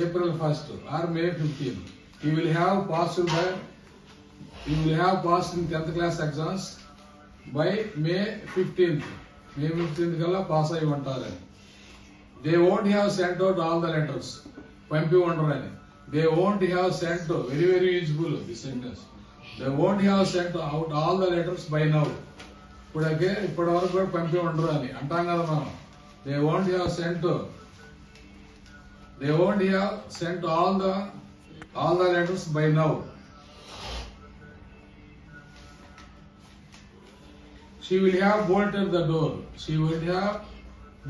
April 1st or May 15th. You will have passed in 10th class exams by May 15th. May 15th kalla pass ayi untarani. They won't have sent out all the letters. Pampi untarani. They won't have sent out, very useful this sentence. They won't have sent out all the letters by now. ఇప్పటి వరకు కూడా పంపి ఉండరు అని అంటాం కదా మనం. They won't have sent all the letters by now. She will have bolted the door. She will have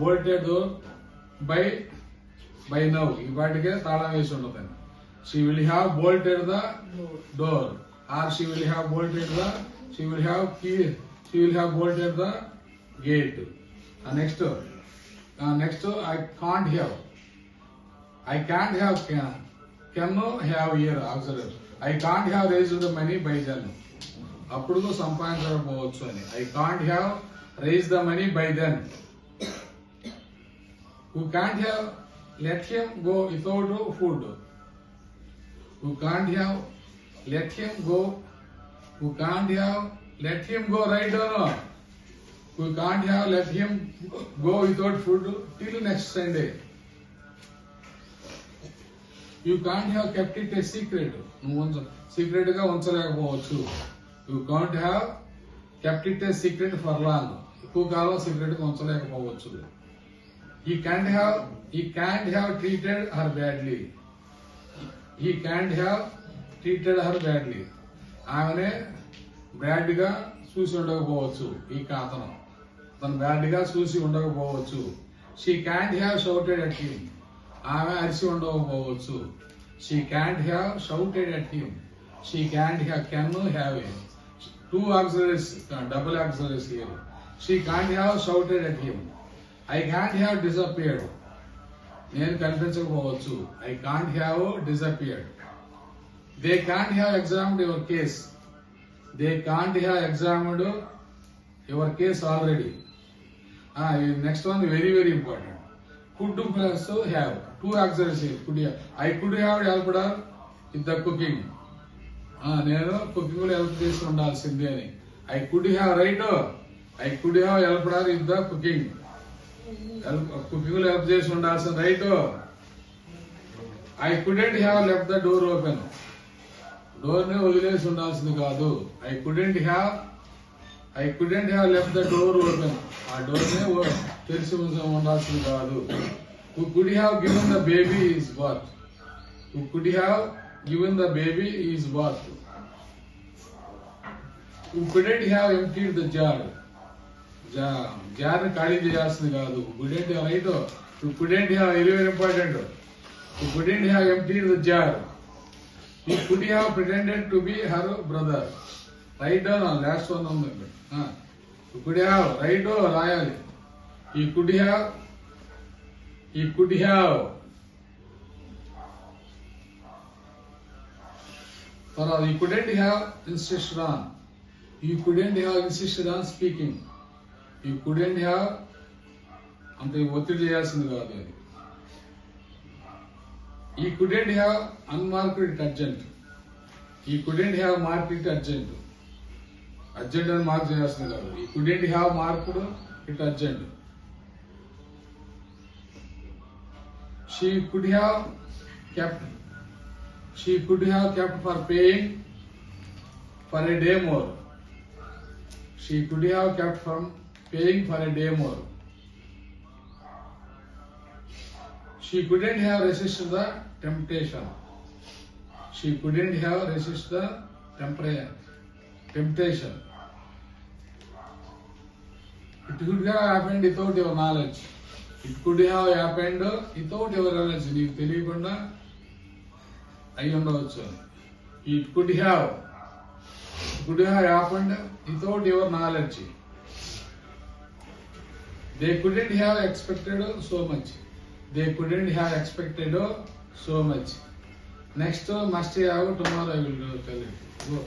bolted door by now. ఇవాటికే తాళం వేసి ఉండదండి. She will have bolted the door, or she will have bolted the gate. Next, I can't have. I can't have cannot have here auxiliary. I can't have raised the money by then. అప్పుడు సంపాదించకపోవచ్చు అని. I can't have raised the money by then. Who can't have let him go without food. Who can't have let him go. Who can't have let him go, right or no? Who can't have let him go without food till next Sunday. You can't have kept it a secret. Secret గా ఉంచలేకపోవచ్చు. You can't have kept it a secret for long. ఎక్కువ కాలం secret గా ఉంచలేకపోవచ్చు. He can't have treated her badly. He can't have treated her badly. ఆమెనే bad గా చూసి ఉండకపోవచ్చు. అతను bad గా చూసి ఉండకపోవచ్చు. She can't have shouted at him. ఆమె అరిచి ఉండకపోవచ్చు. She can't have shouted at him. She can't have two auxiliaries, double auxiliaries here. She can't have shouted at him. I can't have disappeared. నేను కనిపించకపోవచ్చు. I can't have disappeared. They can't have examined your case. They can't have examined your case already. Next one very important. Could plus have. Two auxiliaries here. I could have helped her in the cooking. నేను cooking లో help చేసి ఉండాల్సిందే అని. I could have helped her in the cooking. Cooking లో help చేసి ఉండాల్సిన right. I couldn't have left the door open. Door ని వదిలేసి ఉండాల్సింది కాదు. I couldn't have left the door open. ఆ డోర్ ని తెరిచి ఉండాల్సింది కాదు. Who could have given the baby his birth. Who could have given the baby his birth. Who couldn't have emptied the jar. Jar ని ఖాళీ చేయాల్సింది కాదు. couldn't have, right? Who couldn't have, very important. Who couldn't have emptied the jar. He could have pretended to be her brother. Right down on last one on the Who could have, right? రాయాలి. He could have he couldn't have insisted on. He couldn't have insisted on speaking. He couldn't have అంత ఒత్తిడి చేయాల్సింది కాదు అది. He couldn't have unmarked it urgent. He couldn't have marked it urgent. Urgent అని mark చేయాల్సింది కాదు. He couldn't have marked it urgent. She could have kept for paying for a day more. She could have kept from paying for a day more. She couldn't have resisted the temptation. She couldn't have resisted the temptation. It could have happened without your knowledge. It could have happened without your knowledge. నీకు తెలియకుండా అయి ఉండవచ్చు. It could have happened without your knowledge. They couldn't have expected so much. They couldn't have expected so much. Next, must have tomorrow I will tell it. Go.